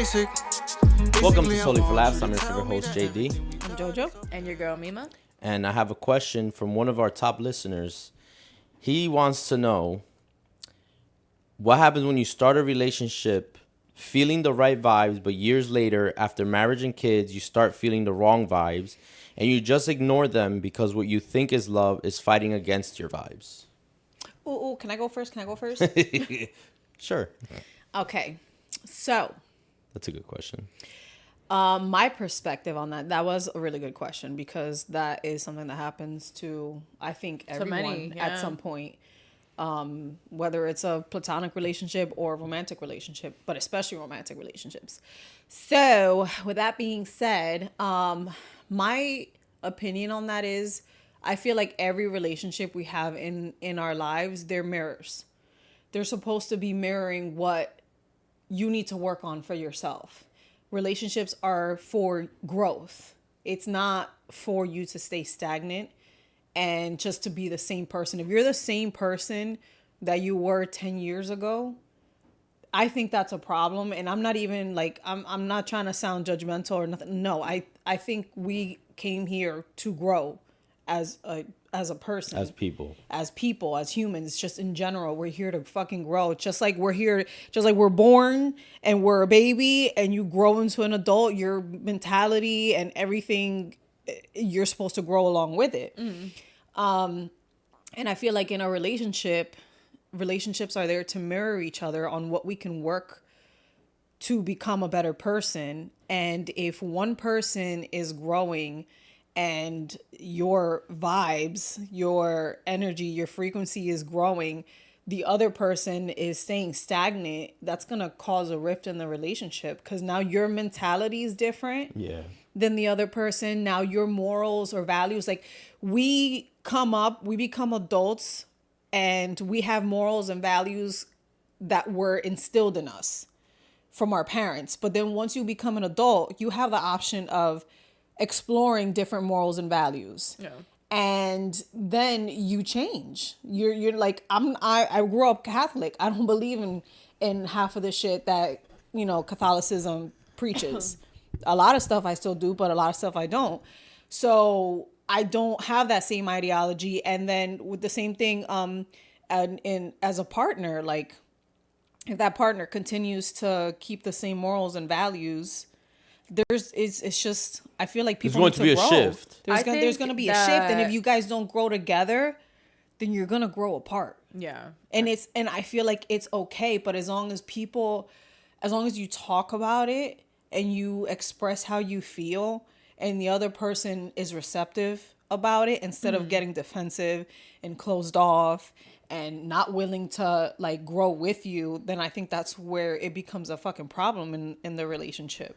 basic. Welcome to Souly for Laughs. I'm your favorite host, JD. I'm Jojo. And your girl, Mima. And I have a question from one of our top listeners. He wants to know, what happens when you start a relationship feeling the right vibes, but years later, after marriage and kids, you start feeling the wrong vibes, and you just ignore them because what you think is love is fighting against your vibes? Ooh, can I go first? Sure. Okay. So, That's a good question. my perspective on that was a really good question because that is something that happens to, I think, everyone at some point. Whether it's a platonic relationship or a romantic relationship, but especially romantic relationships. So, with that being said, my opinion on that is I feel like every relationship we have in our lives, they're mirrors. They're supposed to be mirroring what you need to work on for yourself. Relationships are for growth. It's not for you to stay stagnant and just to be the same person. If you're the same person that you were 10 years ago, I think that's a problem. And I'm not even like, I'm not trying to sound judgmental or nothing. No, I think we came here to grow as a person. As people, as humans, just in general. We're here to fucking grow. Just like we're born and we're a baby and you grow into an adult, your mentality and everything, you're supposed to grow along with it. And I feel like in a relationships are there to mirror each other on what we can work to become a better person. And if one person is growing and your vibes, your energy, your frequency is growing, the other person is staying stagnant, that's going to cause a rift in the relationship because now your mentality is different than the other person. Now your morals or values, like we become adults and we have morals and values that were instilled in us from our parents. But then once you become an adult, you have the option of exploring different morals and values. Yeah. And then you change. You're like, I grew up Catholic. I don't believe in half of the shit that, Catholicism preaches. A lot of stuff I still do, but a lot of stuff I don't. So I don't have that same ideology. And then with the same thing, and as a partner, like if that partner continues to keep the same morals and values, it's just, I feel like people there's going to be a shift. There's going to be a shift. And if you guys don't grow together, then you're going to grow apart. Yeah. And I feel like it's okay. But as long as you talk about it and you express how you feel and the other person is receptive about it instead of getting defensive and closed off and not willing to like grow with you, then I think that's where it becomes a fucking problem in the relationship.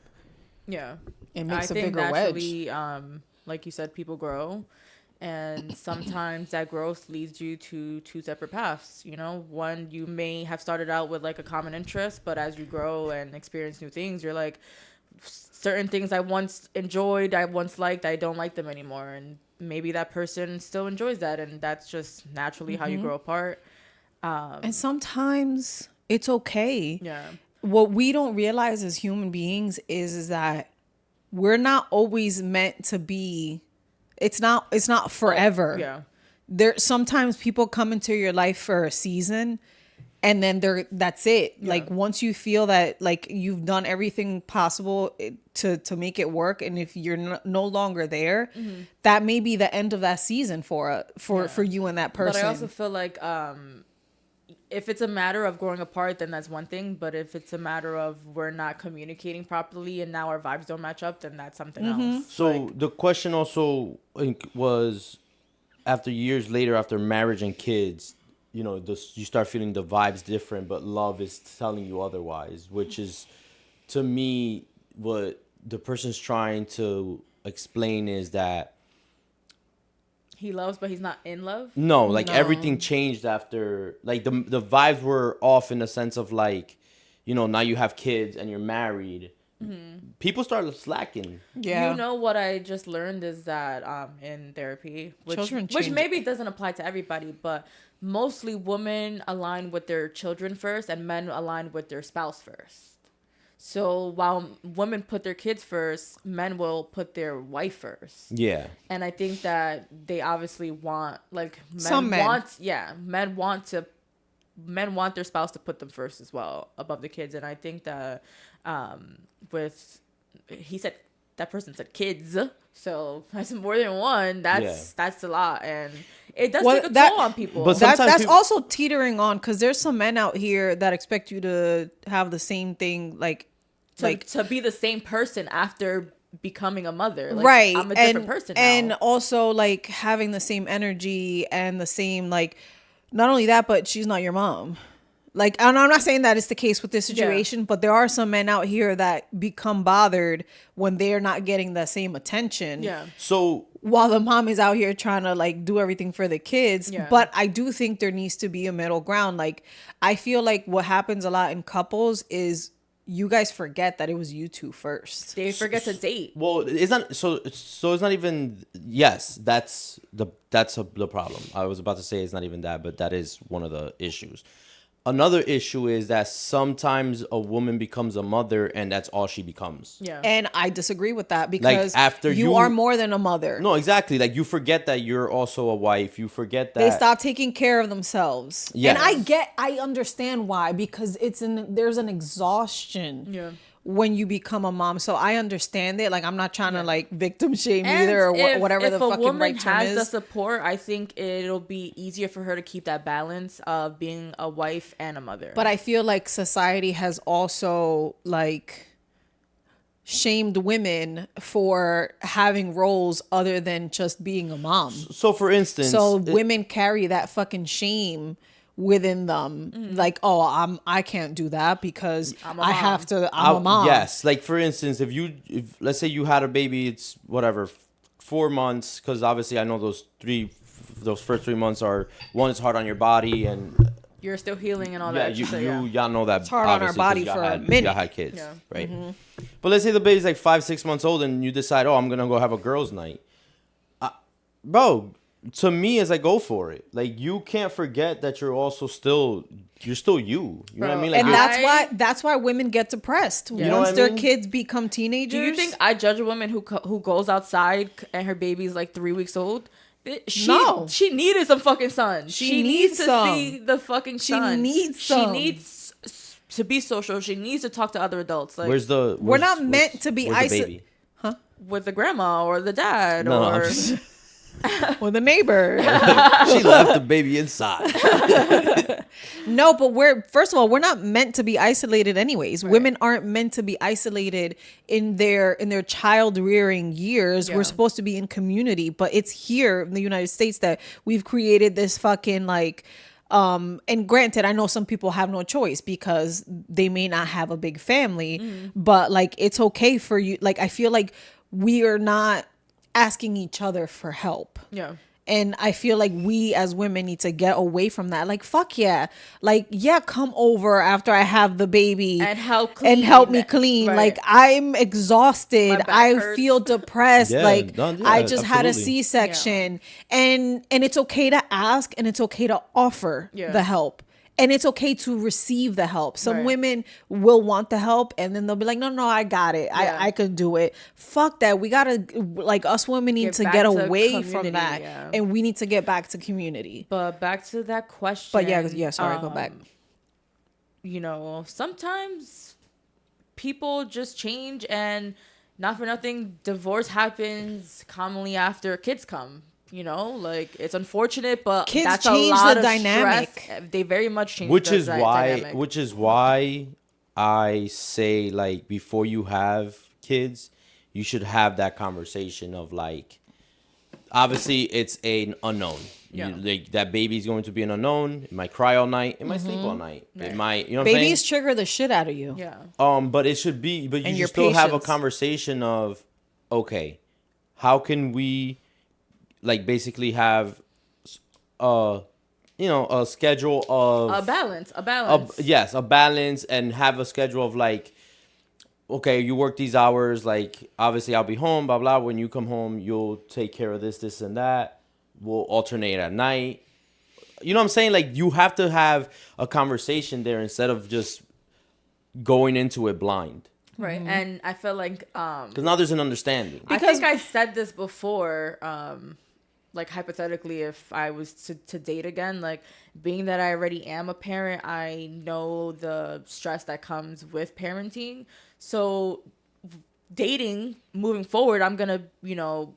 Yeah. It makes a bigger wedge. Like you said, people grow. And sometimes that growth leads you to two separate paths. One, you may have started out with like a common interest, but as you grow and experience new things, you're like, certain things I once enjoyed, I once liked, I don't like them anymore. And maybe that person still enjoys that. And that's just naturally how you grow apart. And sometimes it's okay. Yeah. What we don't realize as human beings is that we're not always meant to be, it's not forever. Yeah. Sometimes people come into your life for a season and then that's it. Yeah. Like once you feel that like you've done everything possible to make it work, and if you're no longer there, that may be the end of that season for you and that person. But I also feel like if it's a matter of growing apart, then that's one thing. But if it's a matter of we're not communicating properly and now our vibes don't match up, then that's something else. So the question also was, after years later, after marriage and kids, you start feeling the vibes different, but love is telling you otherwise, which is, to me, what the person's trying to explain is that he loves, but he's not in love? No, everything changed after, like, the vibes were off in the sense of, like, now you have kids and you're married. People start slacking. Yeah. What I just learned is that in therapy, which maybe doesn't apply to everybody, but mostly women align with their children first and men align with their spouse first. So while women put their kids first, men will put their wife first. Yeah. And I think that they obviously want, like, Some men. men want their spouse to put them first as well above the kids. And I think that that person said kids, so that's more than one. That's a lot, and it does take a toll on people. But That's people, also teetering on, because there's some men out here that expect you to have the same thing, like to be the same person after becoming a mother, like, right? I'm a different person now. And also like having the same energy and the same, like, not only that, but she's not your mom. Like, and I'm not saying that it's the case with this situation, but there are some men out here that become bothered when they're not getting the same attention. Yeah. So while the mom is out here trying to like do everything for the kids. Yeah. But I do think there needs to be a middle ground. Like, I feel like what happens a lot in couples is you guys forget that it was you two first. They forget to date. Well, it's not so it's not even. Yes, that's the problem. I was about to say it's not even that, but that is one of the issues. Another issue is that sometimes a woman becomes a mother and that's all she becomes. Yeah. And I disagree with that, because Like, after you are more than a mother. No, exactly. Like, you forget that you're also a wife. You forget that They stop taking care of themselves. Yes. And I understand why, because there's an exhaustion. Yeah. When you become a mom. So I understand it. Like, I'm not trying to like victim shame And either, or if, whatever the if a fucking woman right term has the is. support, I think it'll be easier for her to keep that balance of being a wife and a mother. But I feel like society has also like shamed women for having roles other than just being a mom. So, for instance, So women carry that fucking shame within them. Like, oh, I can't do that because I'm a I mom. have to. I'm a mom. Yes, like, for instance, if let's say you had a baby, it's whatever 4 months, because obviously I know those first 3 months are, one, it's hard on your body, and you're still healing and all yeah, that. you so, y'all know that It's hard on our obviously, body 'cause for y'all a minute. Y'all had kids, Yeah. right? But let's say the baby's like 5-6 months old and you decide, oh, I'm gonna go have a girls' night, bro. To me, it's like, go for it. Like, you can't forget that you're also still you. You know what I mean? Like, And that's why women get depressed You know once what I their mean? kids become teenagers. do you think I judge a woman who goes outside and her baby's like 3 weeks old? No. She needed some fucking sun. She needs needs to some. see the fucking She sun. needs She some. needs to be social. She needs to talk to other adults. Like, We're not meant to be where's the isolated baby? with the grandma or the dad No, or I'm just- with a neighbor. she left the baby inside. No, but first of all, we're not meant to be isolated anyways. Right. Women aren't meant to be isolated in their child rearing years. Yeah. We're supposed to be in community, but it's here in the United States that we've created this fucking like and granted, I know some people have no choice because they may not have a big family, but like, it's okay for you. Like, I feel like we are not asking each other for help. Yeah. And I feel like we as women need to get away from that. Like, fuck yeah. Like, yeah, come over after I have the baby and help me clean. Right. Like, I'm exhausted. I hurts. feel depressed. Yeah, like, I just had a absolutely. C-section. And it's okay to ask and it's okay to offer Yeah. the help. And it's okay to receive the help. Some Right. women will want the help and then they'll be like, no, I got it. Yeah. I could do it. Fuck that. We got to, like, us women need Get to back get to away from community, that. yeah. And we need to get back to community. But back to that question. But yeah, sorry, go back. You know, sometimes people just change, and not for nothing, divorce happens commonly after kids come. You know, like, it's unfortunate, but Kids that's a change lot the of dynamic. stress. They very much change which the is dynamic. why I say, like, before you have kids, you should have that conversation of, like, obviously it's an unknown. Yeah. Like, that baby's going to be an unknown. It might cry all night. It might sleep all night. Right. It might, you know what I'm saying? Babies trigger the shit out of you. Yeah. But it should be, but you And should your still have a patience. conversation of, okay, how can we, like, basically have, a schedule of A balance. yes, a balance, and have a schedule of, like, okay, you work these hours, like, obviously I'll be home, blah blah. When you come home, you'll take care of this, and that. We'll alternate at night. You know what I'm saying? Like, you have to have a conversation there instead of just going into it blind. Right. And I feel like Because now there's an understanding. I think I said this before, like hypothetically, if I was to date again, like being that I already am a parent, I know the stress that comes with parenting. So dating moving forward, I'm gonna,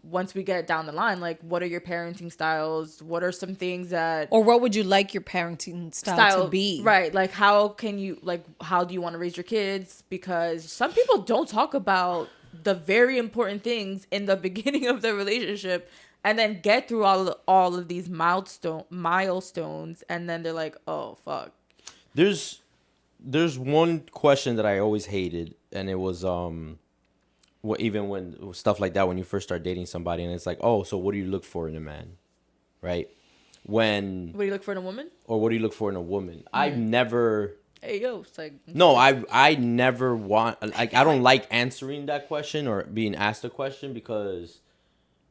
once we get down the line, like what are your parenting styles? What are some things that, or what would you like your parenting style to be? Right. Like how can you, like how do you want to raise your kids? Because some people don't talk about the very important things in the beginning of the relationship and then get through all of these milestones and then they're like, oh fuck. There's one question that I always hated, and it was even when stuff like that, when you first start dating somebody, and it's like, oh, so what do you look for in a man, right? What do you look for in a woman? Or what do you look for in a woman? I've never. Hey yo, it's like No, I never want, like, I don't like answering that question or being asked a question, because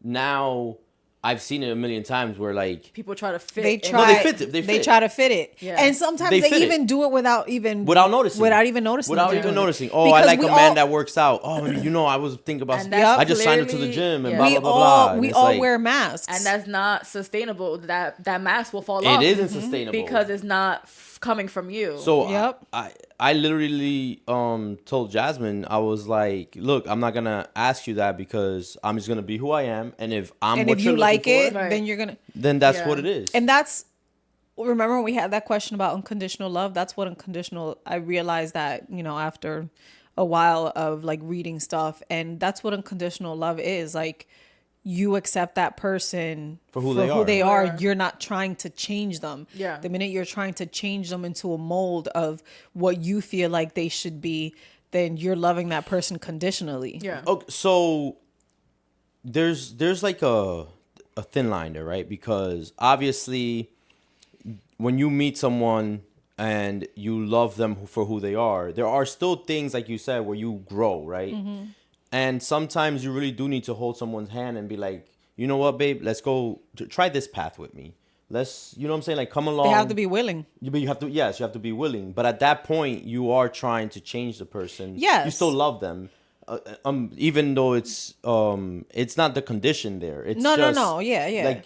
now I've seen it a million times where like people try to fit. They in. try. No, they fit it. They fit. try to fit it. Yeah. And sometimes They they fit even it. do it without even noticing. Without even noticing. Without they're even doing it. noticing. Oh, Because I like we a man all- that works out. Oh, I was thinking about. And that's I just signed him to the clearly- gym and yeah. blah We blah blah all blah. And we it's all like, wear masks. And that's not sustainable. That mask will fall It off. isn't sustainable because it's not coming from you. So Yep. I literally told Jasmine, I was like, look, I'm not gonna ask you that, because I'm just gonna be who I am, and if I'm and what if you're you like looking it, for, Right. then you're gonna. then that's Yeah. what it is. And that's, remember when we had that question about unconditional love? That's what unconditional, I realized that, after a while of like reading stuff, and that's what unconditional love is. Like, you accept that person For who they are. Yeah. You're not trying to change them. Yeah. The minute you're trying to change them into a mold of what you feel like they should be, then you're loving that person conditionally. Yeah. Okay, so there's like a thin line there, right? Because obviously, when you meet someone and you love them for who they are, there are still things, like you said, where you grow, right? And sometimes you really do need to hold someone's hand and be like, you know what, babe, let's go try this path with me. Let's, you know what I'm saying? Like, come along. They have to be willing. But you have to, yes, you have to be willing. But at that point, you are trying to change the person. Yes. You still love them. Even though it's not the condition there. It's No. just, Yeah. like,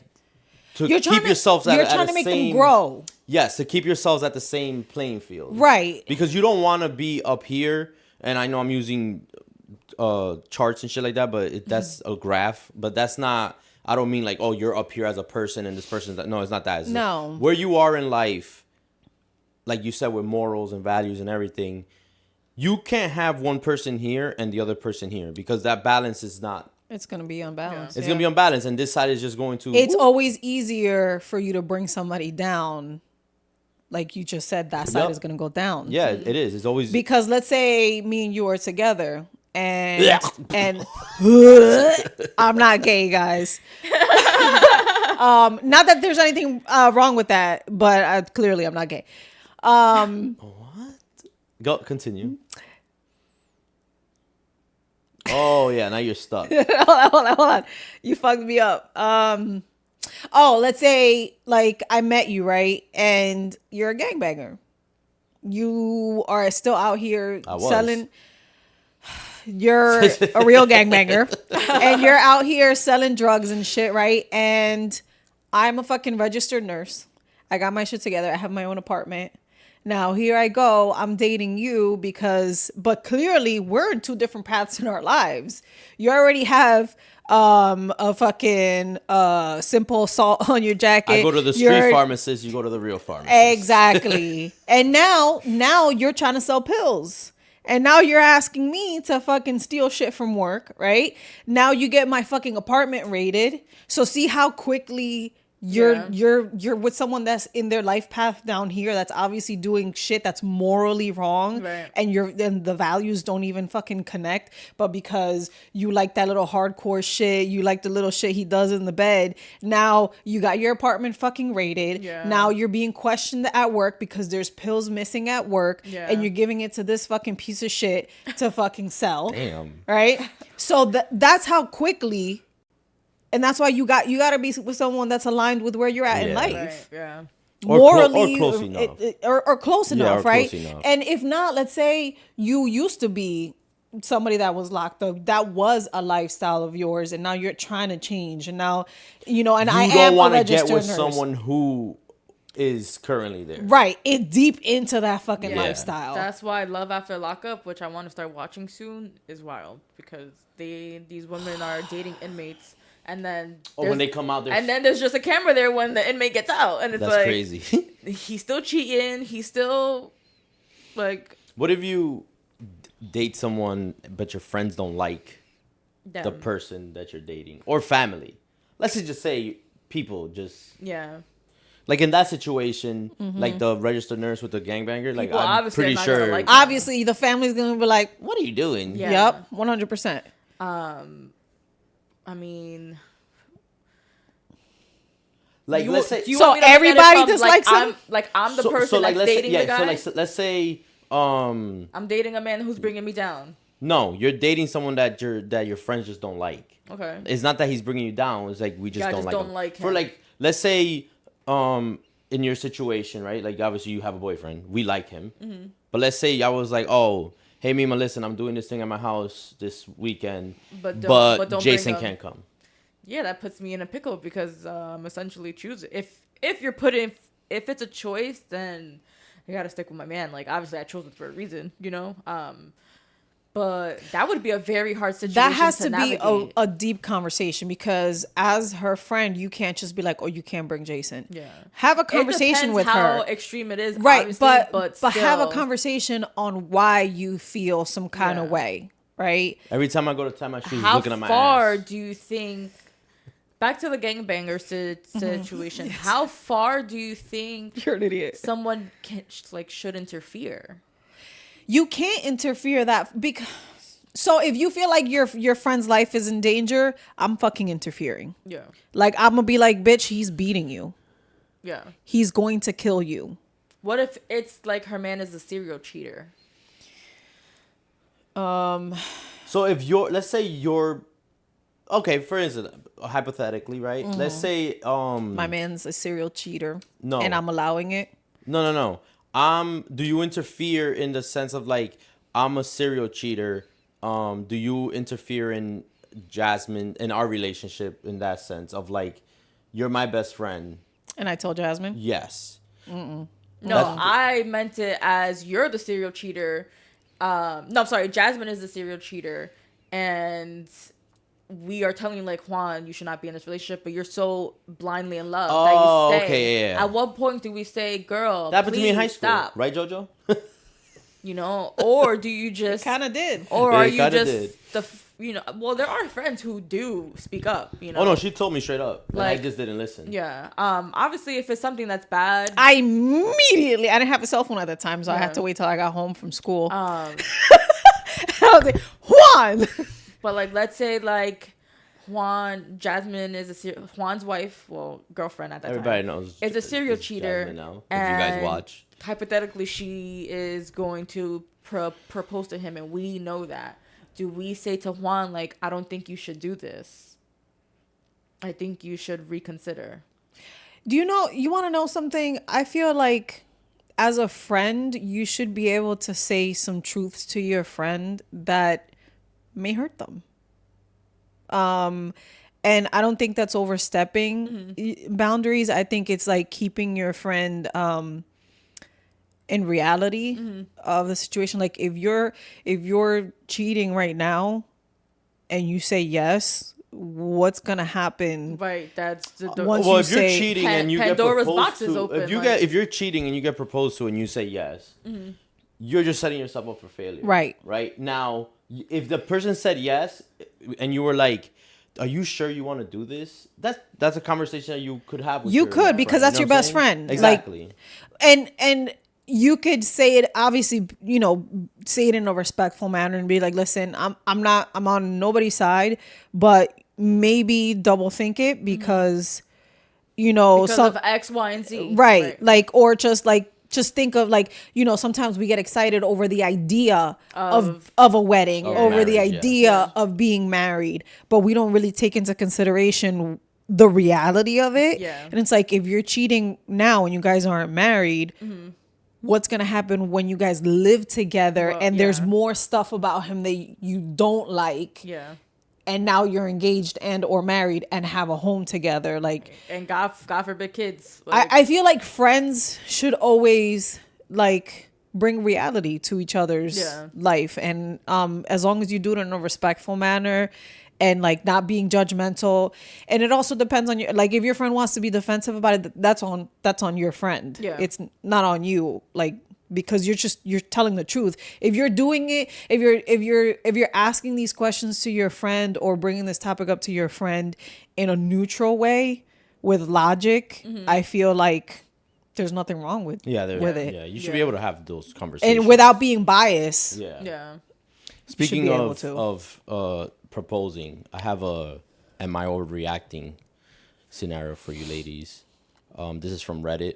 to You're keep yourselves at, you're at trying the to make same, them grow. Yes, to keep yourselves at the same playing field. Right. Because you don't want to be up here, and I know I'm using charts and shit like that, but that's a graph. But that's not, I don't mean like, oh, you're up here as a person and this person's that. No, it's not that. It's No. where you are in life, like you said, with morals and values and everything, you can't have one person here and the other person here, because that balance is not. It's going to be unbalanced. It's gonna be unbalanced, and this side is just going to. It's always easier for you to bring somebody down. Like you just said, that side Yep. is going to go down. Yeah, it is. It's always Because let's say me and you are together, and Yeah. and I'm not gay, guys. Not that there's anything wrong with that, but clearly I'm not gay. Go continue. Oh yeah, now you're stuck. hold on. You fucked me up. Let's say like I met you, right? And you're a gangbanger. You are still out here I was. selling. You're a real gangbanger. And you're out here selling drugs and shit, right? And I'm a fucking registered nurse. I got my shit together. I have my own apartment. Now here I go. I'm dating you but clearly we're in two different paths in our lives. You already have a fucking simple salt on your jacket. I go to the street pharmacist. You go to the real pharmacist. Exactly. And now you're trying to sell pills. And now you're asking me to fucking steal shit from work, right? Now you get my fucking apartment raided. So see how quickly you're with someone that's in their life path down here that's obviously doing shit that's morally wrong, right. and the values don't even fucking connect, but because you like that little hardcore shit, you like the little shit he does in the bed, now you got your apartment fucking raided. Yeah. Now you're being questioned at work because there's pills missing at work, Yeah. and you're giving it to this fucking piece of shit to fucking sell. Damn. Right? So that's how quickly. And that's why you got to be with someone that's aligned with where you're at in Yeah. life. Right. Yeah. morally or close enough. or close Yeah, enough, or right? close enough. And if not, let's say you used to be somebody that was locked up, that was a lifestyle of yours, and now you're trying to change, and now and I You am don't a want to registered get with nurse. someone who is currently there. Right, it deep into that fucking Yeah. lifestyle. That's why Love After Lockup, which I want to start watching soon, is wild because these women are dating inmates, and then When they come out, and then there's just a camera there when the inmate gets out, and it's that's like crazy. he's still cheating, he's still like. What if you date someone but your friends don't like the Them. person that you're dating, or family? Let's just say people just Yeah. like in that situation, like the registered nurse with the gangbanger. Like People I'm obviously pretty are not gonna sure. like that. Obviously, the family's gonna be like, What are you doing? Yeah. "Yep, 100%." I mean, Like you- let's say do you So want me to look at it everybody from, dislikes him? I'm the person that's let's dating say, the guy. let's say I'm dating a man who's bringing me down. no, you're dating someone that your friends just don't like. Okay. It's not that he's bringing you down. It's like we just Yeah, I don't just like don't him. like For him. like, let's say, in your situation, right? Like obviously you have a boyfriend. We like him, but let's say I was like, oh, hey Mima, listen, I'm doing this thing at my house this weekend, But but don't Jason bring him. can't come. Yeah, that puts me in a pickle because I'm essentially choosing. If you're putting, if it's a choice, then I gotta stick with my man. Like obviously I chose it for a reason, But that would be a very hard situation. That has to be navigate. a deep conversation, because as her friend, you can't just be like, "Oh, you can't bring Jason." Yeah. Have a It conversation depends with how her. extreme it is, Right, obviously, but still, have a conversation on why you feel some kind of Yeah. way, right? Every time I go to tie my shoes, he's How looking at my far ass. do you think? Back to the gangbanger situation. How far do you think You're an idiot. someone should interfere? You can't interfere that because. So if you feel like your friend's life is in danger, I'm fucking interfering. Yeah. Like I'm gonna be like, bitch, he's beating you. Yeah. He's going to kill you. What if it's like her man is a serial cheater? So if let's say you're, okay, for instance, hypothetically, right? Let's say My man's a serial cheater. No. And I'm allowing it. No. Do you interfere in the sense of like I'm a serial cheater? Do you interfere in Jasmine in our relationship in that sense of like you're my best friend? And I told Jasmine. Yes. No, That's- I meant it as you're the serial cheater. No, I'm sorry. Jasmine is the serial cheater, and we are telling you like, Juan, you should not be in this relationship, but you're so blindly in love that Oh, you stay. okay, yeah. At what point do we say, girl, That happened to me in please high school, stop? right, JoJo? Or do you just Kind of did. or Yeah, are it you kinda just did. well, there are friends who do speak up, Oh no, she told me straight up. Like, I Like- just didn't listen. Yeah. Obviously if it's something that's bad, I didn't have a cell phone at the time, so I had Yeah. to wait till I got home from school. um I was like, Juan. but like let's say like Jasmine is Juan's wife, well, girlfriend at that Everybody time. knows. Is a serial it's cheater. Jasmine now, if you guys and watch. Hypothetically, she is going to propose to him, and we know that. Do we say to Juan, like, I don't think you should do this. I think you should reconsider. Do you want to know something? I feel like as a friend, you should be able to say some truths to your friend that may hurt them. And I don't think that's overstepping boundaries. I think it's like keeping your friend in reality of the situation. Like if you're cheating right now and you say yes, what's gonna happen? Right, that's the Once Well, you if you're say cheating Pan- and you Pandora's get box proposed is to, open, if you're cheating and you get proposed to and you say yes, you're just setting yourself up for failure. Right. Right now, if the person said yes and you were like, "Are you sure you want to do this?" That's a conversation that you could have with You your could, because friend, that's you your know what I'm best saying? friend. Like, Exactly. And you could say it, obviously, say it in a respectful manner and be like, listen, I'm on nobody's side, but maybe double think it because because of X, Y, and Z. right, like, or just think of like, sometimes we get excited over the idea of a wedding, Of over the marriage, yeah. idea of being married, but we don't really take into consideration the reality of it. Yeah. And it's like, if you're cheating now and you guys aren't married, what's going to happen when you guys live together and there's more stuff about him that you don't like? Yeah. And now you're engaged and or married and have a home together. Like, and God forbid kids. Like, I feel like friends should always like bring reality to each other's life. And as long as you do it in a respectful manner and like not being judgmental. And it also depends on your, like, if your friend wants to be defensive about it, that's on your friend. Yeah. It's not on you. Like, because you're telling the truth. If you're doing it, if you're asking these questions to your friend or bringing this topic up to your friend in a neutral way with logic, I feel like there's nothing wrong with it. Yeah, you should be able to have those conversations And without being biased. Yeah. Speaking of proposing, I have a "Am I overreacting?" scenario for you ladies. This is from Reddit.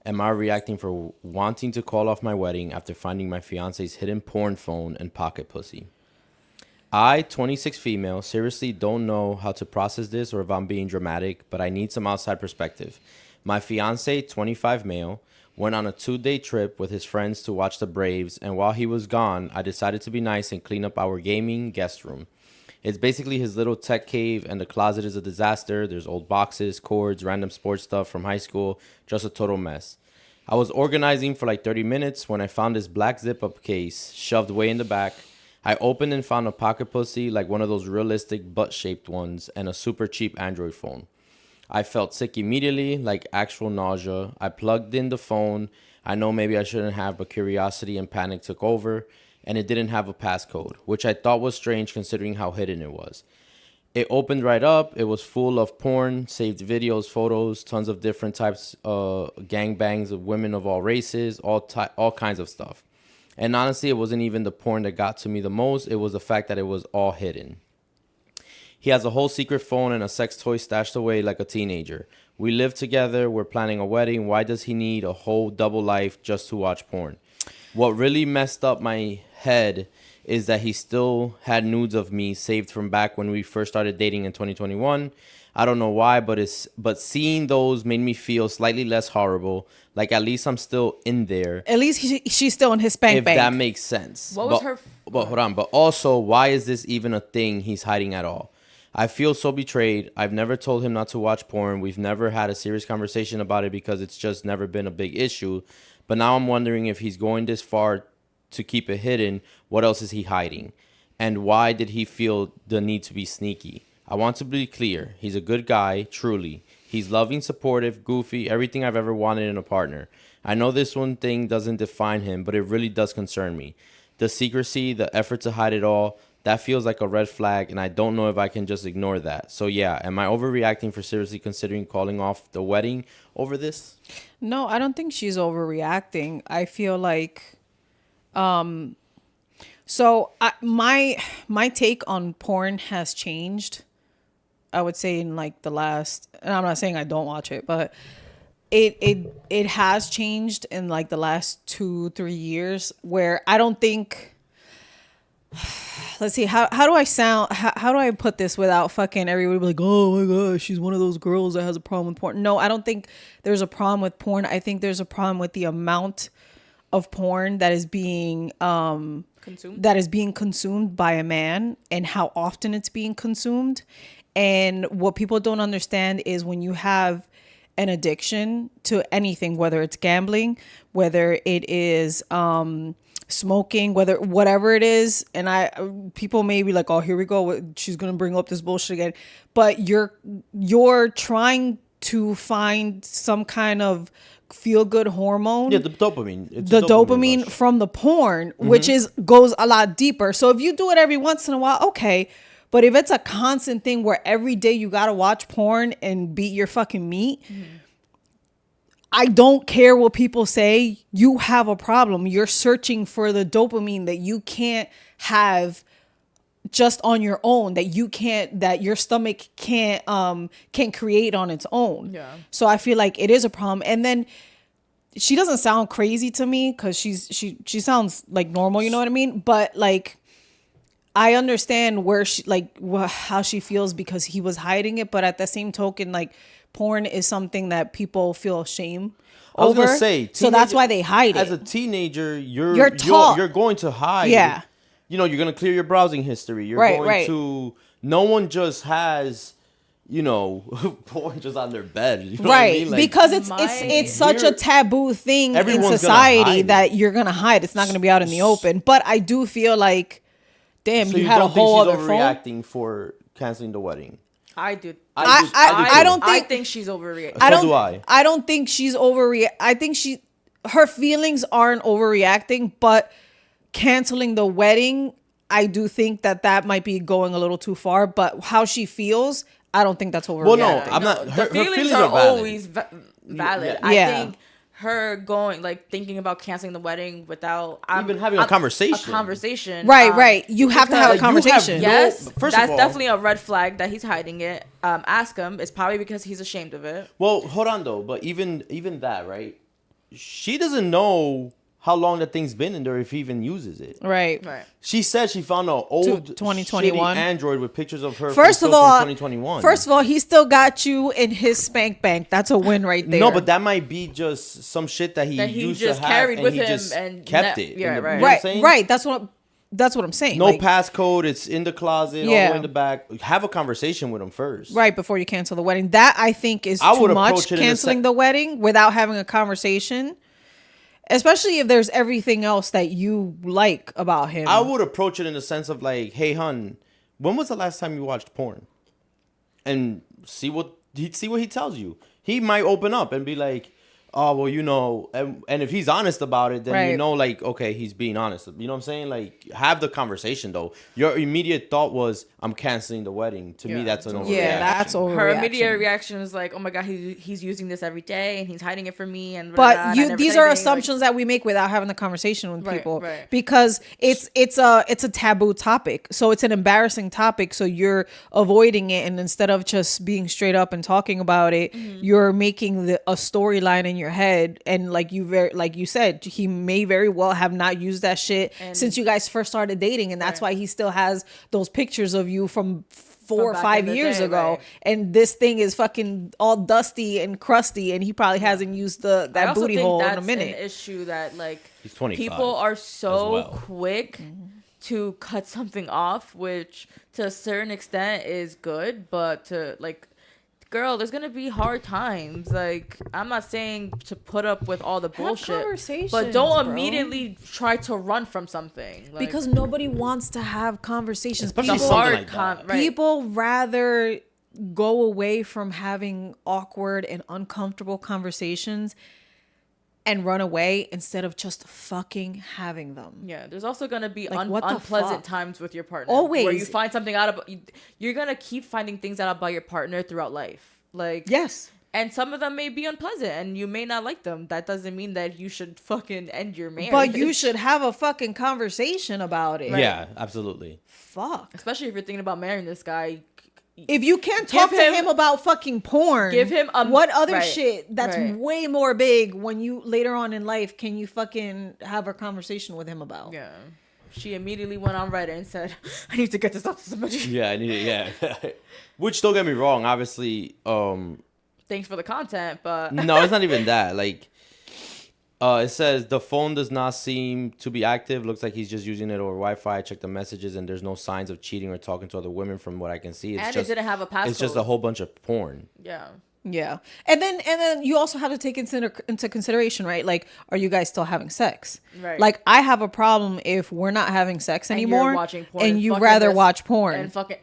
Am I reacting for wanting to call off my wedding after finding my fiance's hidden porn phone and pocket pussy? I, 26 female, seriously don't know how to process this or if I'm being dramatic, but I need some outside perspective. My fiance, 25 male, went on a 2-day trip with his friends to watch the Braves, and while he was gone, I decided to be nice and clean up our gaming guest room. It's basically his little tech cave, and the closet is a disaster. There's old boxes, cords, random sports stuff from high school, just a total mess. I was organizing for like 30 minutes when I found this black zip-up case shoved way in the back. I opened and found a pocket pussy, like one of those realistic butt-shaped ones, and a super cheap Android phone. I felt sick immediately, like actual nausea. I plugged in the phone. I know maybe I shouldn't have, but curiosity and panic took over, and it didn't have a passcode, which I thought was strange considering how hidden it was. It opened right up. It was full of porn, saved videos, photos, tons of different types of gangbangs of women of all races, all kinds of stuff. And honestly, it wasn't even the porn that got to me the most. It was the fact that it was all hidden. He has a whole secret phone and a sex toy stashed away like a teenager. We live together. We're planning a wedding. Why does he need a whole double life just to watch porn? What really messed up my head is that he still had nudes of me saved from back when we first started dating in 2021. I don't know why, but seeing those made me feel slightly less horrible. Like, at least I'm still in there. At least she's still in his spank bank. If that makes sense. What was her... But hold on. But also, why is this even a thing he's hiding at all? I feel so betrayed. I've never told him not to watch porn. We've never had a serious conversation about it because it's just never been a big issue. But now I'm wondering, if he's going this far to keep it hidden, what else is he hiding? And why did he feel the need to be sneaky? I want to be clear. He's a good guy, truly. He's loving, supportive, goofy, everything I've ever wanted in a partner. I know this one thing doesn't define him, but it really does concern me. The secrecy, the effort to hide it all, that feels like a red flag, and I don't know if I can just ignore that. So yeah, am I overreacting for seriously considering calling off the wedding over this? No, I don't think she's overreacting. I feel like, my take on porn has changed. I would say in like the last, and I'm not saying I don't watch it, but it has changed in like the last 2-3 years, where I don't think. Let's see, how do I sound? How do I put this without fucking everybody be like, oh my gosh, she's one of those girls that has a problem with porn? No, I don't think there's a problem with porn. I think there's a problem with the amount of porn that is being consumed by a man, and how often it's being consumed. And what people don't understand is, when you have an addiction to anything, whether it's gambling, whether it is smoking, whatever it is, and people may be like, oh, here we go, she's gonna bring up this bullshit again, but you're trying to find some kind of feel good hormone. Yeah, the dopamine. It's the dopamine rush from the porn, which goes a lot deeper. So if you do it every once in a while, okay. But if it's a constant thing where every day you gotta watch porn and beat your fucking meat, I don't care what people say. You have a problem. You're searching for the dopamine that you can't have just on your own, that your stomach can't create on its own. Yeah. So I feel like it is a problem. And then she doesn't sound crazy to me, because she sounds like normal, you know what I mean? But like, I understand where she like how she feels because he was hiding it, but at the same token, like porn is something that people feel shame I was over. gonna say, So that's why they hide As a it. teenager, You're taught. you're going to hide. Yeah. You know, you're gonna clear your browsing history. You're Right, going right. to. No one just has, you know, porn just on their bed. You know Right, what I mean? Like, because it's such a taboo thing in Everyone's gonna society hide that it. you're gonna hide. It's not gonna be out in the open. But I do feel like, damn, so you you had a don't think whole she's other phone. overreacting for canceling the wedding? I do. I don't I think think she's overreacting. I don't. do I. I don't think she's I think her feelings aren't overreacting, but canceling the wedding, I do think that might be going a little too far. But how she feels, I don't think that's overreacting. Well, no, I'm not. Her feelings are valid. always valid. Yeah. Yeah. I think her going like thinking about canceling the wedding without Even having a conversation. Right. You have to have a Like, you have conversation. no- Yes, first of that's all- definitely a red flag that he's hiding it. Ask him. It's probably because he's ashamed of it. Well, hold on though. But even that, right? She doesn't know how long that thing's been in there if he even uses it. Right. She said she found an old 2021 shitty Android with pictures of her. First from of all, 2021. he still got you in his spank bank. That's a win right there. No, but that might be just some shit that he used just to have carried and with he him just and kept ne- it. yeah, in the- right. you know what I'm right, saying? right. That's what I'm saying. No Like, passcode. It's in the closet, all the Yeah. way in the back. Have a conversation with him first. right before you cancel the wedding. That I think is I would too much. approach it in a Canceling the wedding without having a conversation, especially if there's everything else that you like about him. I would approach it in the sense of like, hey, hun, when was the last time you watched porn? And see what he tells you. He might open up and be like, oh, well, you know, and if he's honest about it, then you Right. know, like, okay, he's being honest. You know what I'm saying? Like, have the conversation, though. Your immediate thought was, I'm canceling the wedding. To me, Yeah. that's an overreaction. yeah, that's overreaction. Her immediate reaction was like, "Oh my god, he's using this every day and he's hiding it from me." And But and I never these said are anything, assumptions that we make without having the conversation with Right, people, right. because it's a taboo topic. So it's an embarrassing topic. So you're avoiding it, and instead of just being straight up and talking about it, you're making a storyline in your head. And like you said, he may very well have not used that shit since you guys first started dating, and that's why he still has those pictures of you from 4 or back 5 in the years day, ago, right. and this thing is fucking all dusty and crusty, and he probably hasn't used I that also booty think hole in that's a minute. an issue that like He's 25 people are as so well. quick to cut something off, which to a certain extent is good, but to like, girl, there's gonna be hard times. Like, I'm not saying to put up with all the bullshit, conversations, but don't bro. immediately try to run from something. Like, Because nobody wants to have conversations. Especially the People, something hard like that. right. people rather go away from having awkward and uncomfortable conversations and run away instead of just fucking having them. Yeah, there's also gonna be Like, what the unpleasant fuck? times with your partner. Always. where you find something out about you're gonna keep finding things out about your partner throughout life. Like, Yes. and some of them may be unpleasant, and you may not like them. That doesn't mean that you should fucking end your marriage. But you should have a fucking conversation about it. Yeah, absolutely. Fuck. especially if you're thinking about marrying this guy. If you can't talk to him- him about fucking porn, give him a- what other right, shit that's right. way more big when you later on in life can you fucking have a conversation with him about? Yeah, she immediately went on Reddit and said, "I need to get this out to somebody." Yeah, I need it. Yeah. Which, don't get me wrong, obviously, Thanks for the content, but no, it's not even that. Like, it says the phone does not seem to be active. Looks like he's just using it over Wi-Fi. I checked the messages, and there's no signs of cheating or talking to other women from what I can see. It's and just, it didn't have a passcode. It's just a whole bunch of porn. Yeah. Yeah. And then you also have to take into consideration, right? Like, are you guys still having sex? Right. Like, I have a problem if we're not having sex And anymore you're watching porn and you fucking rather this- watch porn.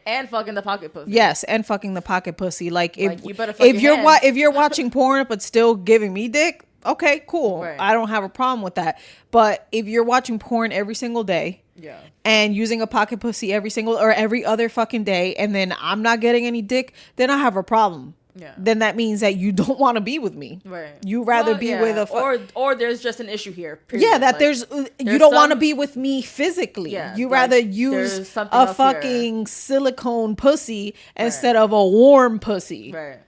and fucking the pocket pussy. Yes, and fucking the pocket pussy. Like, if Like, you better fuck if your you're hands. if you're watching porn but still giving me dick, okay, cool. Right. I don't have a problem with that. But if you're watching porn every single day, Yeah. and using a pocket pussy every other fucking day, and then I'm not getting any dick, then I have a problem. Yeah. Then that means that you don't want to be with me. Right. You rather Well, be yeah. with a or there's just an issue here. Period. yeah, that Like, there's you there's don't want to some- be with me physically. Yeah, You like, rather there's use something a else here. fucking silicone pussy instead of a warm pussy. Right.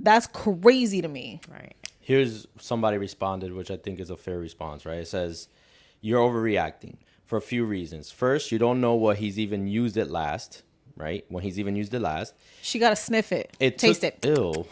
That's crazy to me. Right. Here's somebody responded, which I think is a fair response, right? It says, you're overreacting. for a few reasons. First, you don't know what he's even used it last, right? When he's even used it last. She got to sniff it. Taste it. Ew.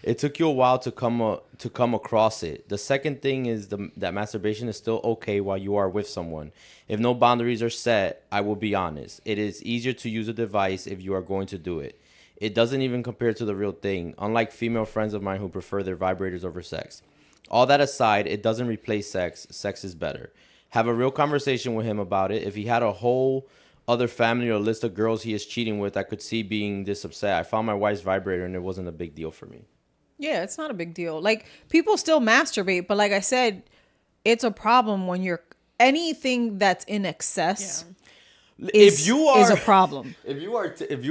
It took you a while to come across it. The second thing is that masturbation is still okay while you are with someone. If no boundaries are set, I will be honest. It is easier to use a device if you are going to do it. It doesn't even compare to the real thing, unlike female friends of mine who prefer their vibrators over sex. All that aside, it doesn't replace sex. Sex is better. Have a real conversation with him about it. If he had a whole other family or list of girls he is cheating with, I could see being this upset. I found my wife's vibrator and it wasn't a big deal for me. Yeah, it's not a big deal. Like, people still masturbate, but like I said, it's a problem when you're anything that's in excess. Yeah. Is a problem. If you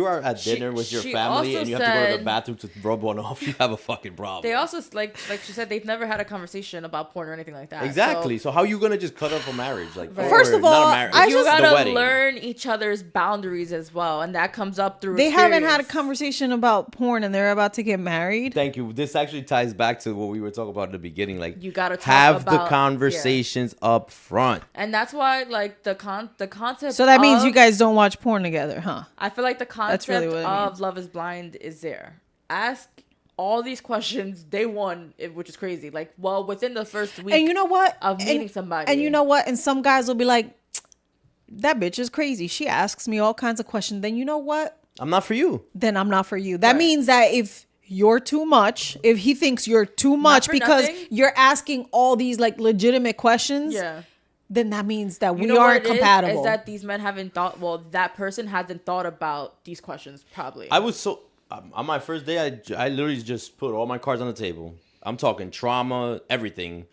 are at dinner with your family and you have to go to the bathroom to rub one off, you have a fucking problem. They also, like she said, they've never had a conversation about porn or anything like that. Exactly. So how are you gonna just cut off a marriage? Like, Right. First of all, you gotta learn each other's boundaries as well, and that comes up through. They haven't had a conversation about porn, and they're about to get married. Thank you. This actually ties back to what we were talking about in the beginning. Like, you gotta have the conversations up front, and that's why, like, the concept. So that means you guys don't watch porn together, huh? I feel like the concept really of Love is Blind is there. Ask all these questions day one, which is crazy. Like, well, within the first week, and you know what, of meeting somebody, and you know what, and some guys will be like, "That bitch is crazy. She asks me all kinds of questions." Then you know what? I'm not for you. Then I'm not for you. That means that if you're too much, if he thinks you're too much because you're asking all these like legitimate questions, then that means that we aren't compatible. Is that these men haven't thought, well, that person hasn't thought about these questions probably. I was so, on my first day, I literally just put all my cards on the table. I'm talking trauma, everything.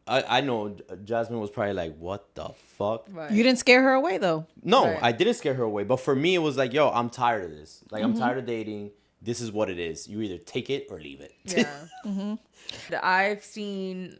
I know Jasmine was probably like, what the fuck? Right. You didn't scare her away though. No, I didn't scare her away. But for me, it was like, yo, I'm tired of this. Like, I'm tired of dating. This is what it is. You either take it or leave it. Yeah. I've seen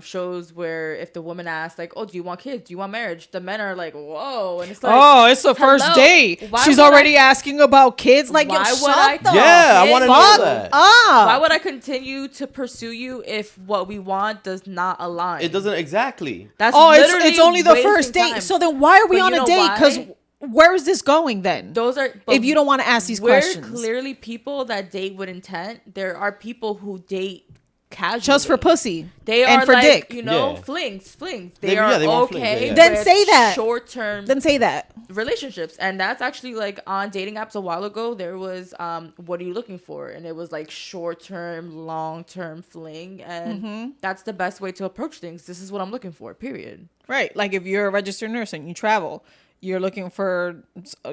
shows where if the woman asks, like, oh, do you want kids? Do you want marriage? The men are like, whoa. And it's like, oh, it's the first date. She's already asking about kids. Like, why shut would I? Yeah, I want to know that. Why would I continue to pursue you if what we want does not align? It doesn't exactly. That's it's only the first date. Time. So then why are we on a date? Because where is this going then? Those are if you don't want to ask these questions. We're clearly people that date with intent. There are people who date casually. Just for pussy. They and are for like, dick. You know, flings. They are okay. Flings, then say that. Short-term. Then say that. Relationships. And that's actually like on dating apps a while ago. There was, what are you looking for? And it was like short-term, long-term fling. And that's the best way to approach things. This is what I'm looking for, period. Right. Like if you're a registered nurse and you travel, you're looking for,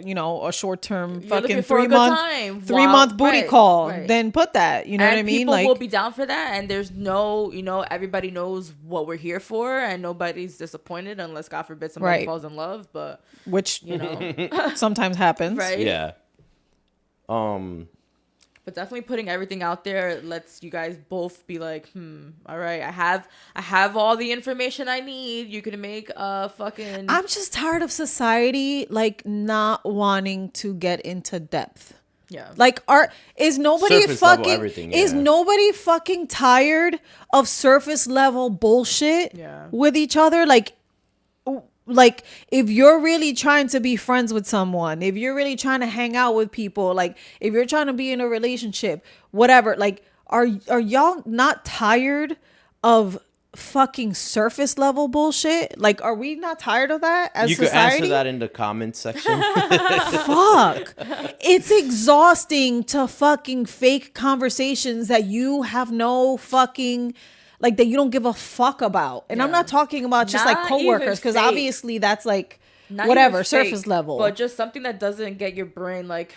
you know, a short-term fucking 3-month booty call. Right. Then put that, you know what I mean? People like, will be down for that. And there's no, you know, everybody knows what we're here for, and nobody's disappointed unless, God forbid, somebody falls in love. But which, you know, sometimes happens. Right? Yeah. But definitely putting everything out there lets you guys both be like, all right, I have all the information I need. You can make a fucking... I'm just tired of society, like, not wanting to get into depth. Yeah. Like, is nobody nobody fucking tired of surface level bullshit with each other? Like, if you're really trying to be friends with someone, if you're really trying to hang out with people, like, if you're trying to be in a relationship, whatever, like, are y'all not tired of fucking surface level bullshit? Like, are we not tired of that as society? You could answer that in the comments section. Fuck. It's exhausting to fucking fake conversations that you have no fucking... like, that you don't give a fuck about. And I'm not talking about just like coworkers, because obviously that's like whatever, surface level. But just something that doesn't get your brain like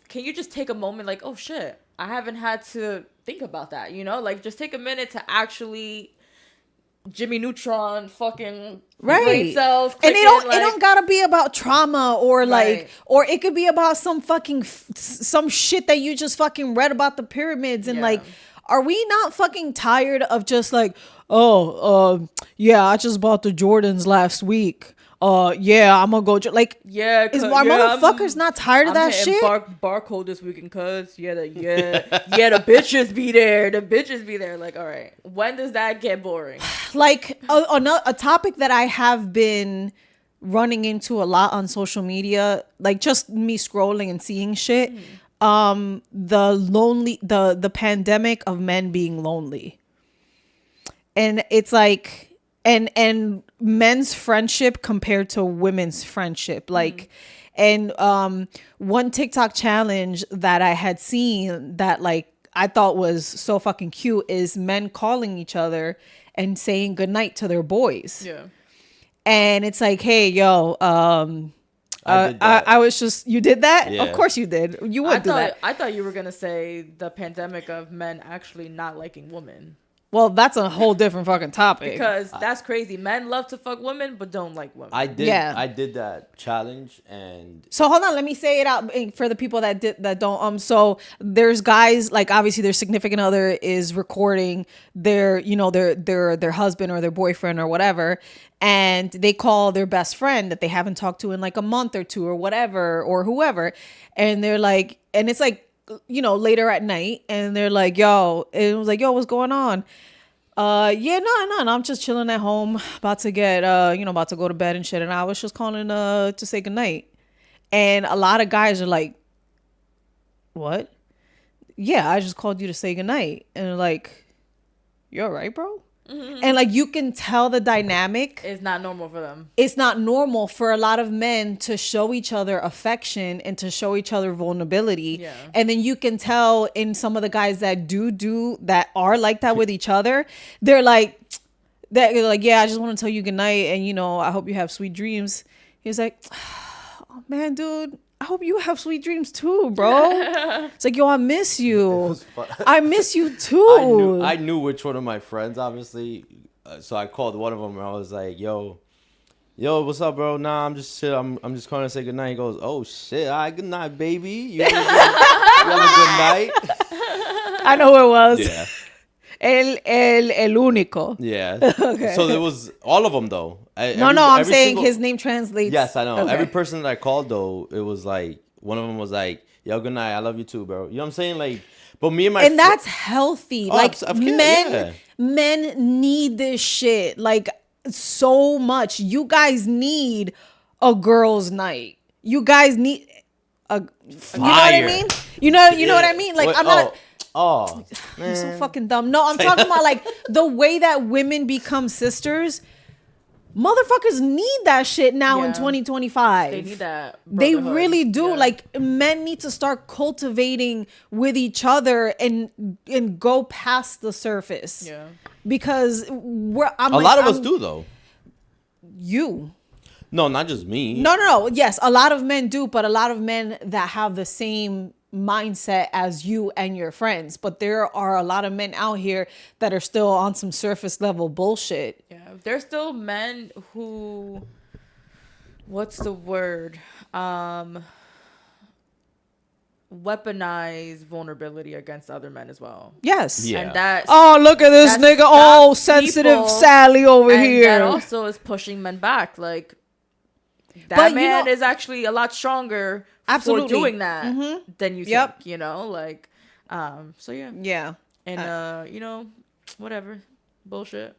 can you just take a moment like, oh shit, I haven't had to think about that, you know? Like, just take a minute to actually Jimmy Neutron fucking brain cells. And it don't gotta be about trauma or like, or it could be about some fucking some shit that you just fucking read about the pyramids and like. Are we not fucking tired of just like, yeah, I just bought the Jordans last week. Yeah, I'm gonna go. Like, yeah, is our motherfuckers not tired of that shit? Barcode this weekend, cuz the bitches be there. The bitches be there. Like, all right, when does that get boring? Like a topic that I have been running into a lot on social media, like just me scrolling and seeing shit. The pandemic of men being lonely. And it's like, and men's friendship compared to women's friendship. Like, and one TikTok challenge that I had seen that like I thought was so fucking cute is men calling each other and saying goodnight to their boys. Yeah. And it's like, hey, yo, I was just, you did that? Yeah. Of course you did. You would do that. I thought you were gonna say the pandemic of men actually not liking women. Well, that's a whole different fucking topic. Because that's crazy. Men love to fuck women, but don't like women. I did. Yeah. I did that challenge, and So hold on, let me say it out for the people that don't. So there's guys, like obviously their significant other is recording their, you know, their husband or their boyfriend or whatever, and they call their best friend that they haven't talked to in like a month or two or whatever or whoever, and they're like, and it's like, you know, later at night, and they're like, yo, it was like, yo, what's going on? Yeah, no, I'm just chilling at home, about to get, about to go to bed and shit, and I was just calling to say goodnight. And a lot of guys are like, what? Yeah, I just called you to say goodnight. And they're like, you all right, bro? Mm-hmm. And like, you can tell the dynamic. It's not normal for them. It's not normal for a lot of men to show each other affection and to show each other vulnerability. Yeah. And then you can tell in some of the guys that that are like that with each other, they're like, yeah, I just want to tell you goodnight, and you know, I hope you have sweet dreams. He's like, oh man, dude, I hope you have sweet dreams too, bro. It's like, yo, I miss you. I miss you too. I knew which one of my friends, obviously. So I called one of them and I was like, yo, what's up, bro? Nah, I'm just shit. I'm just calling to say goodnight. He goes, oh shit, all right, good night, baby. You have a good night. I know who it was. Yeah. El único. Yeah. Okay. So there was all of them though. I'm saying his name translates. Yes, I know. Okay. Every person that I called though, it was like one of them was like, "Yo, good night. I love you too, bro." You know what I'm saying? Like, but me and my that's healthy. Oh, like yeah. men need this shit like so much. You guys need a girls' night. You guys need a. You know what I mean? You know what I mean? Like, I'm not. Oh, man. You're so fucking dumb. No, I'm talking about like the way that women become sisters. Motherfuckers need that shit now in 2025. They need that. They really do. Yeah. Like, men need to start cultivating with each other and go past the surface. Yeah. Because a lot of us do though. You. No, not just me. No. Yes, a lot of men do, but a lot of men that have the same mindset as you and your friends. But there are a lot of men out here that are still on some surface level bullshit. Yeah, there's still men who, what's the word? Weaponize vulnerability against other men as well. Yes. Yeah. And that. Oh, look at this nigga. Oh, sensitive people, Sally over and here. That also is pushing men back. Like, that man is actually a lot stronger for doing that than you think, you know? Like, so yeah. Yeah. And, whatever. Bullshit.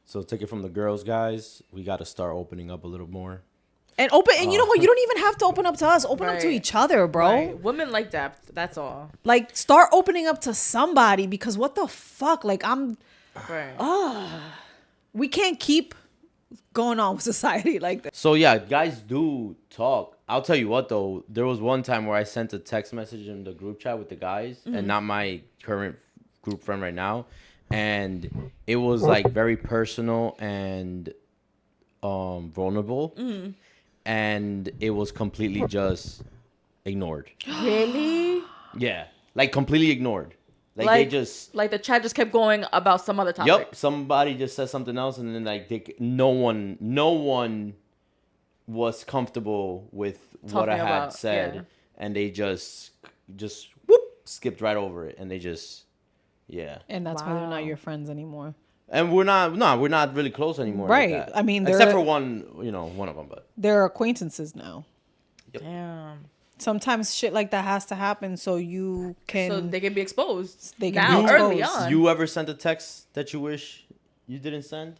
So take it from the girls, guys. We got to start opening up a little more. And you know what? You don't even have to open up to us. Open up to each other, bro. Right. Women like that. That's all. Like, start opening up to somebody, because what the fuck? Like, we can't keep going on with society like that. So yeah, guys do talk. I'll tell you what though, there was one time where I sent a text message in the group chat with the guys, and not my current group friend right now, and it was like very personal and vulnerable, and it was completely just ignored. Really? Yeah, like completely ignored. Like they just the chat just kept going about some other topic. Yep, somebody just said something else, and then like no one was comfortable with what I had said, and they just whoop skipped right over it, and they just And that's why they're not your friends anymore. And we're not really close anymore. Right. Like that. I mean, except for one of them, but they're acquaintances now. Yep. Damn. Sometimes shit like that has to happen so they can be exposed. They can be early exposed. on. You ever sent a text that you wish you didn't send?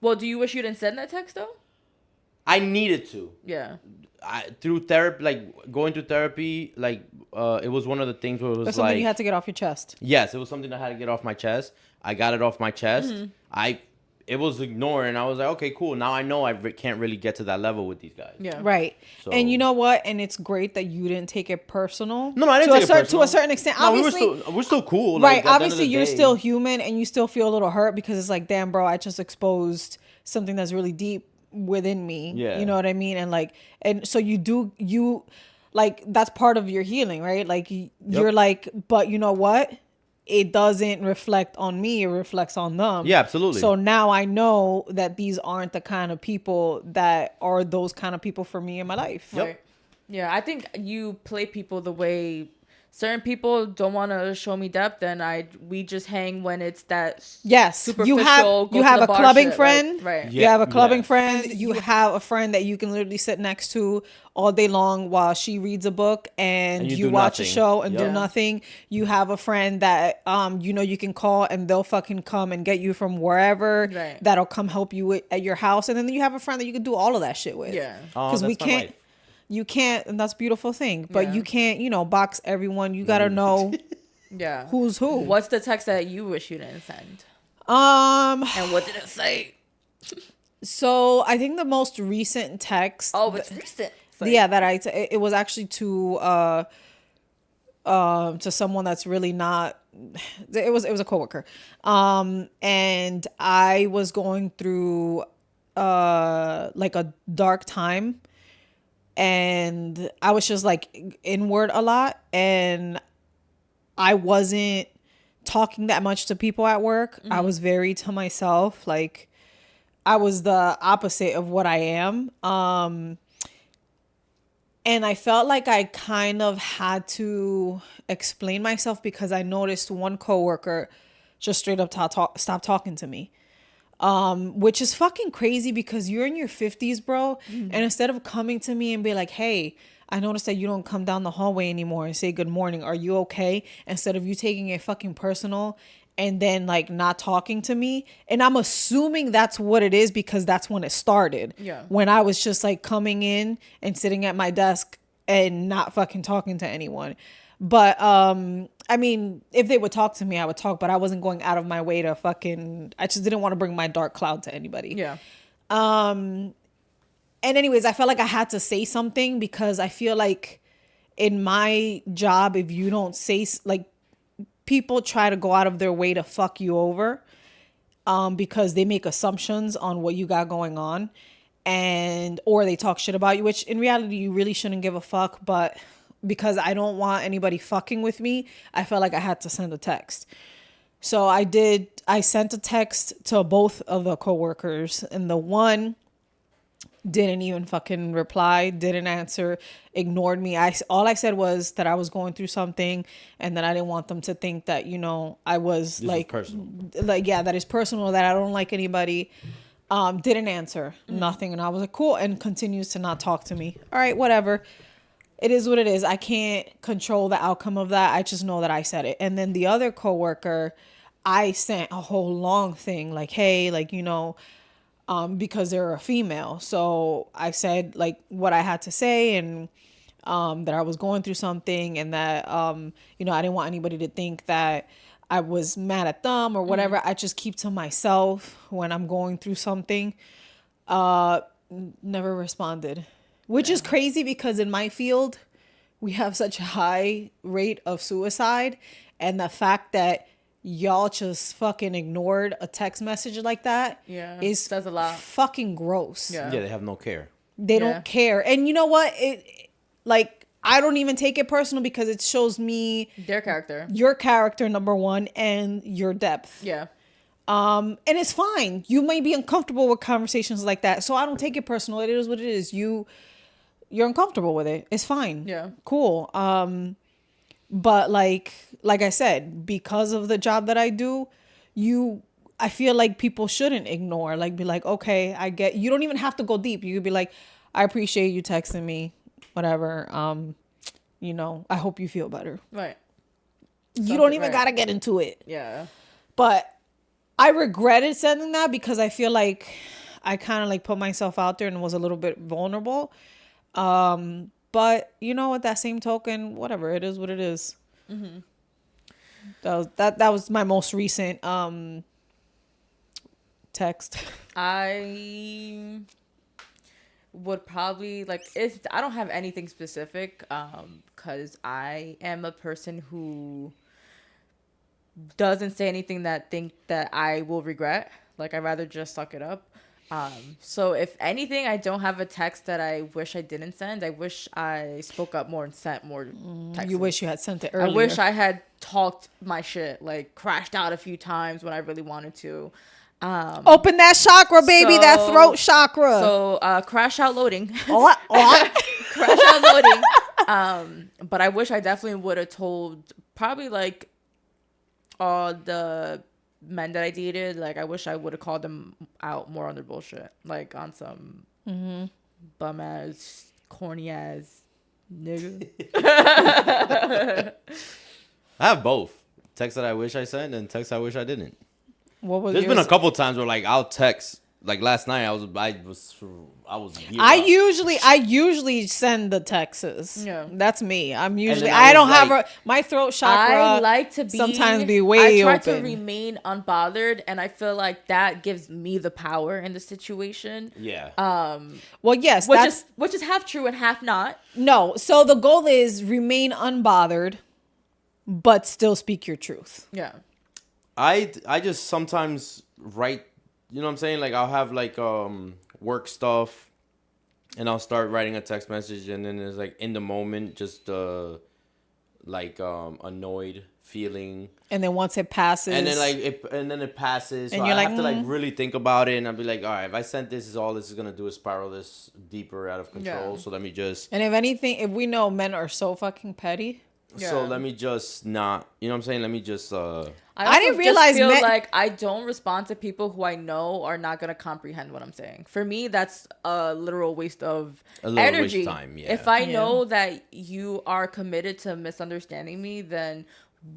Well, do you wish you didn't send that text though? I needed to. Yeah. Through therapy, like going through therapy, like it was one of the things where it was Or something like, you had to get off your chest. yes, it was something I had to get off my chest. I got it off my chest. Mm-hmm. It was ignored, and I was like, okay, cool. Now I know can't really get to that level with these guys. Yeah. Right. So- And you know what? And it's great that you didn't take it personal. No, I didn't take it personal. To a certain extent. No, Obviously, we're still cool. right. Like, at the end of Obviously, the you're day- still human and you still feel a little hurt because it's like, damn, bro, I just exposed something that's really deep within me. Yeah. You know what I mean? And like, and so you like, that's part of your healing, right? Like, you're like, but you know what? It doesn't reflect on me. It reflects on them. Yeah, absolutely. So now I know that these aren't the kind of people that are those kind of people for me in my life. Yep. Right. Yeah, I think you play people the way certain people don't want to show me depth, and we just hang when it's that Yes, superficial. you have go to a the bar clubbing shit, friend. like, right? You have a clubbing Yeah. friend. You have a friend that you can literally sit next to all day long while she reads a book and And you you do watch a nothing. show and do Yeah. nothing. You have a friend that you can call and they'll fucking come and get you from wherever. Right. That'll come help you at your house, and then you have a friend that you can do all of that shit with. Yeah. Oh, because we that's my can't. life. You can't, and that's a beautiful thing. But Yeah. you can't, box everyone. You gotta know Yeah. who's who. What's the text that you wish you didn't send? And what did it say? So I think the most recent text. Oh, it's recent. Yeah, it was actually to someone that's really not. It was a coworker, and I was going through like a dark time, and I was just like inward a lot, and I wasn't talking that much to people at work. I was very to myself. Like, I was the opposite of what I am. And I felt like I kind of had to explain myself because I noticed one coworker just straight up stop talking to me. Which is fucking crazy because you're in your 50s, bro. And instead of coming to me and be like, hey, I noticed that you don't come down the hallway anymore and say good morning. Are you okay? Instead of you taking it fucking personal and then like not talking to me. And I'm assuming that's what it is because that's when it started. Yeah. When I was just like coming in and sitting at my desk and not fucking talking to anyone. But I mean, if they would talk to me, I would talk, but I wasn't going out of my way to I just didn't want to bring my dark cloud to anybody. Yeah. And anyways, I felt like I had to say something because I feel like in my job, if you don't say, like, people try to go out of their way to fuck you over because they make assumptions on what you got going on or they talk shit about you, which in reality, you really shouldn't give a fuck. But because I don't want anybody fucking with me, I felt like I had to send a text. So I sent a text to both of the coworkers, and the one didn't even fucking reply, didn't answer, ignored me. All I said was that I was going through something and that I didn't want them to think that, I was This is personal. that is personal, that I don't like anybody. Didn't answer, nothing. And I was like, cool. And continues to not talk to me. All right, whatever. It is what it is. I can't control the outcome of that. I just know that I said it. And then the other coworker, I sent a whole long thing like, hey, like, because they're a female. So I said like what I had to say and that I was going through something and that, I didn't want anybody to think that I was mad at them or whatever. I just keep to myself when I'm going through something. Never responded, which is crazy because in my field, we have such a high rate of suicide. And the fact that y'all just fucking ignored a text message like that says a lot. Fucking gross. Yeah. Yeah, they have no care. They don't care. And you know what? I don't even take it personal because it shows me Their character. your character, number one, and your depth. Yeah. And it's fine. You may be uncomfortable with conversations like that. So I don't take it personal. It is what it is. You're uncomfortable with it. It's fine. Yeah. Cool. But like I said, because of the job that I do, I feel like people shouldn't ignore, like be like, okay, I get, you don't even have to go deep. You could be like, I appreciate you texting me, whatever. I hope you feel better. Right. You don't even gotta get into it. Yeah. But I regretted sending that because I feel like I kind of like put myself out there and was a little bit vulnerable. But you know, at that same token, whatever, it is what it is. Mm-hmm. That was my most recent text. I would probably like if I don't have anything specific, because I am a person who doesn't say anything that I will regret. Like I'd rather just suck it up. So if anything, I don't have a text that I wish I didn't send. I wish I spoke up more and sent more texts. You wish you had sent it earlier. I wish I had talked my shit, like crashed out a few times when I really wanted to. Open that chakra, baby, that throat chakra. So crash out loading. Crash out loading. But I wish I definitely would have told probably like all the men that I dated, like I wish I would have called them out more on their bullshit, like on some bum ass, corny ass nigga. I have both. Text that I wish I sent and text I wish I didn't. What was There's yours? been a couple times where like I'll text. Like last night, I was. I usually send the texts. Yeah, that's me. I'm usually. I I don't like, have my throat chakra. I like to be sometimes be way I try open. to remain unbothered, and I feel like that gives me the power in the situation. Yeah. Well, yes, which is half true and half not. No, so the goal is remain unbothered, but still speak your truth. Yeah. I just sometimes write. You know what I'm saying? Like I'll have like work stuff, and I'll start writing a text message, and then it's like in the moment, just like annoyed feeling. And then once it passes, and then it passes, and so you're I like, have to like really think about it, and I'll be like, all right, if I sent this, all this is gonna do is spiral this deeper out of control. Yeah. So let me just. And if anything, if we know men are so fucking petty. Yeah. So let me just not. You know what I'm saying? Let me just. I didn't realize feel like I don't respond to people who I know are not gonna comprehend what I'm saying. For me, that's a literal waste of energy. Waste of time, yeah. If I know that you are committed to misunderstanding me, then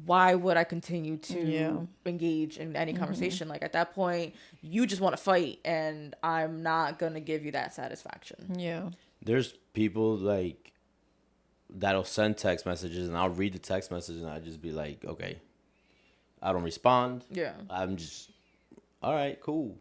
why would I continue to engage in any conversation? Like at that point, you just want to fight, and I'm not gonna give you that satisfaction. Yeah. There's people like that'll send text messages, and I'll read the text message, and I'll just be like, okay. I don't respond. Yeah. I'm just, all right, cool.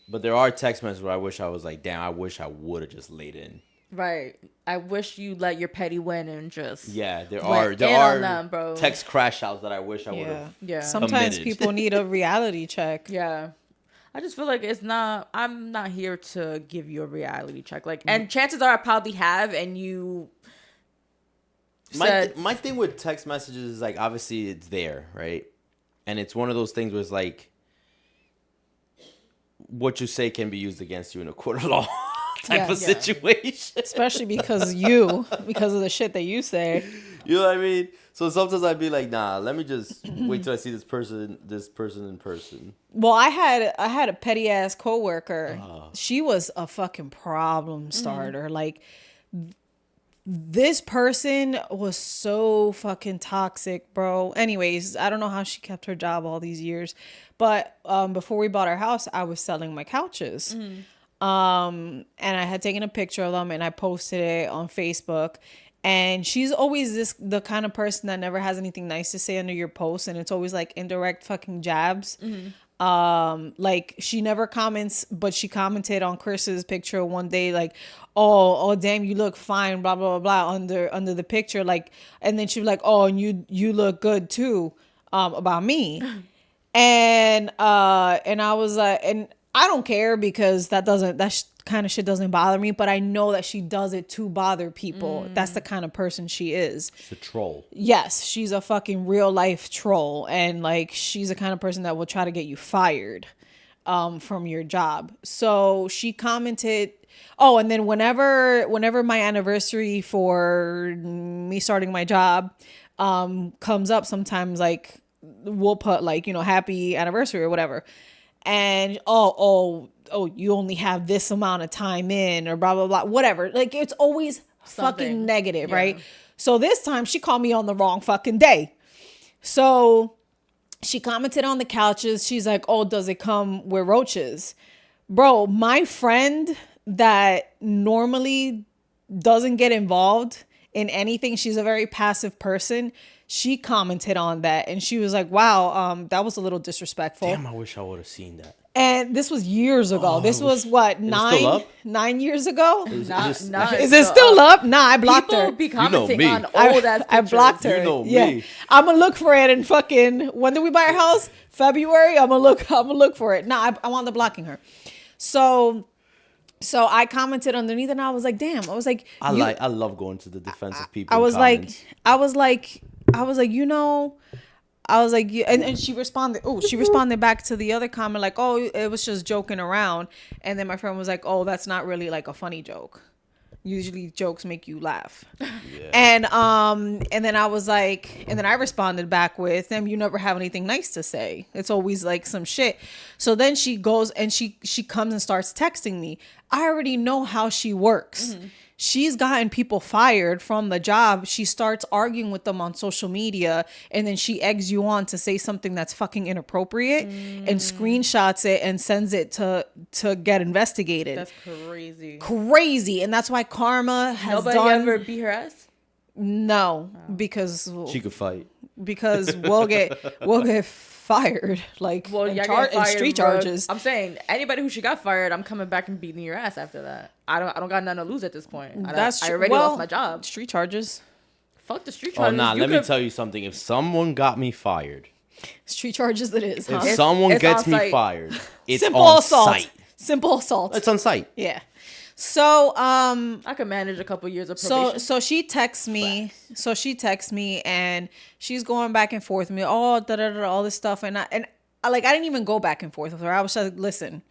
But there are text messages where I wish I was like, damn, I wish I would have just laid in. Right. I wish you let your petty win and just. Yeah, there are them, bro. Text crash outs that I wish I would have. Yeah. Sometimes committed. people need a reality check. Yeah. I just feel like I'm not here to give you a reality check. Like, and chances are I probably have, and you. My thing with text messages is like obviously it's there, right? And it's one of those things where it's like what you say can be used against you in a court of law type of situation. Especially because of the shit that you say. You know what I mean? So sometimes I'd be like, nah, let me just wait till I see this person in person. Well, I had a petty ass coworker. She was a fucking problem starter. Like this person was so fucking toxic, bro. Anyways, I don't know how she kept her job all these years. But before we bought our house, I was selling my couches. And I had taken a picture of them and I posted it on Facebook. And she's always the kind of person that never has anything nice to say under your post. And it's always like indirect fucking jabs. Like she never comments, but she commented on Chris's picture one day, like, oh damn, you look fine, blah blah blah blah under the picture, like, and then she was like, oh, and you look good too, about me, and I was like, and I don't care because that kind of shit doesn't bother me, but I know that she does it to bother people. That's the kind of person she is. She's a troll. Yes, she's a fucking real life troll, and like she's the kind of person that will try to get you fired from your job. So she commented, oh, and then whenever my anniversary for me starting my job comes up, sometimes like we'll put like, you know, happy anniversary or whatever. And oh, you only have this amount of time in, or blah blah blah, whatever. Like it's always fucking negative, right? So this time she called me on the wrong fucking day. So She commented on the couches. She's like, oh, does it come with roaches? Bro, my friend that normally doesn't get involved in anything, she's a very passive person. She commented on that and she was like, wow, that was a little disrespectful. Damn, I wish I would have seen that. And this was years ago. This was what, 9 years ago? Is it still up? Nah, I blocked People her. be commenting me. on old ass pictures. I blocked her. You know yeah. me. I'm gonna look for it in fucking, when did we buy our house? February. I'm gonna look for it. Nah, I wound up blocking her. So I commented underneath and I was like, damn. I was like, I love going to the defense of people. I was like, you know, I was like, and she responded. Oh, she responded back to the other comment like, oh, it was just joking around. And then my friend was like, oh, that's not really like a funny joke. Usually jokes make you laugh. Yeah. And then I was like, and then I responded back with, you never have anything nice to say. It's always like some shit. So then she goes and she comes and starts texting me. I already know how she works. Mm-hmm. She's gotten people fired from the job. She starts arguing with them on social media and then she eggs you on to say something that's fucking inappropriate and screenshots it and sends it to get investigated. That's crazy. Crazy. And that's why Karma has Nobody ever beat her ass? No, because she could fight. Because we'll get fired, like and street charges. I'm saying anybody who she got fired, I'm coming back and beating your ass after that. I don't got nothing to lose at this point. I already lost my job. Street charges. Fuck the street charges. Oh nah, let me tell you something. If someone got me fired, street charges it is. If someone gets me fired, it's simple on assault. site. Simple assault. It's on site. Yeah. So I could manage a couple years of probation. So she texts me. So she texts me and she's going back and forth with me. Oh, all this stuff, and I didn't even go back and forth with her. I was just like, listen.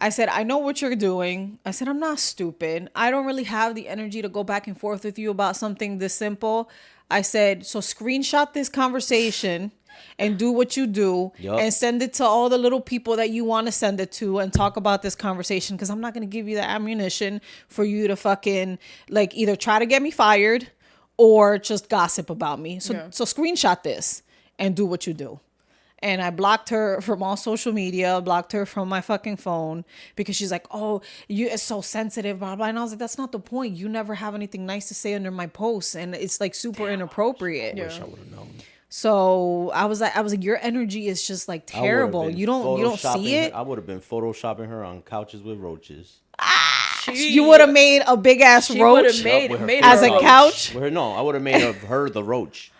I said, I know what you're doing. I said, I'm not stupid. I don't really have the energy to go back and forth with you about something this simple. I said, so screenshot this conversation and do what you do and send it to all the little people that you want to send it to and talk about this conversation, because I'm not going to give you the ammunition for you to fucking like either try to get me fired or just gossip about me. So screenshot this and do what you do. And I blocked her from all social media, blocked her from my fucking phone because she's like, oh, it's so sensitive, blah, blah. And I was like, that's not the point. You never have anything nice to say under my posts. And it's like super inappropriate. I wish I would have known. So I was like, your energy is just like terrible. You don't see it. I would have been photoshopping her on couches with roaches. You would have made a big ass roach as a couch. I would have made her the roach.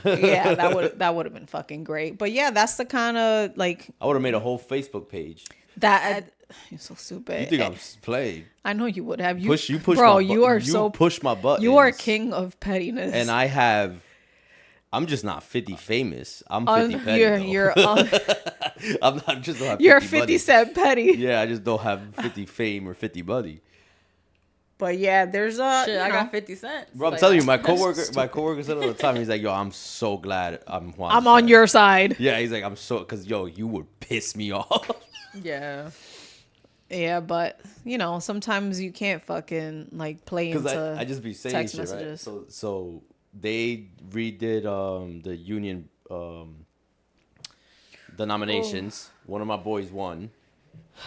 Yeah, that would have been fucking great. But yeah, that's the kind of like I would have made a whole Facebook page. You're so stupid. You think I'm playing? I know you would have. You push bro, my you push my buttons. You are king of pettiness. And I'm just not 50 famous. I'm 50 petty. I'm not just don't have 50 You're 50 Cent petty. Yeah, I just don't have 50 fame or 50 money. But yeah, there's I got 50 cents. Bro, I'm telling you, my coworker said all the time, he's like, yo, I'm so glad I'm on your side. Yeah, he's like, because you would piss me off. Yeah. Yeah, but sometimes you can't fucking like play into I just be saying text shit, messages. Right? So they redid the union the nominations. One of my boys won.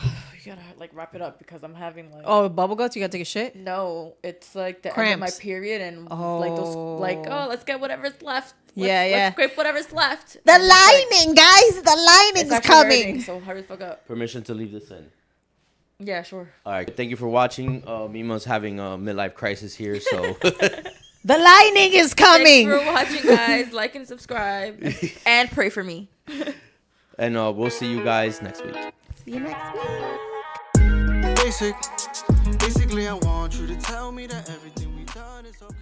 You gotta like wrap it up because I'm having like bubble guts. You gotta take a shit. No, it's like the cramps. end of my period and like those let's get whatever's left. Let's scrape whatever's left. The lining, guys. The lining's coming. Hurting, so hurry the fuck up. Permission to leave this in. Yeah, sure. All right. Thank you for watching. Mima's having a midlife crisis here, so. The lining is coming. Thanks for watching, guys. Like and subscribe and pray for me. And we'll see you guys next week. See you next week. Basically, I want you to tell me that everything we done is okay.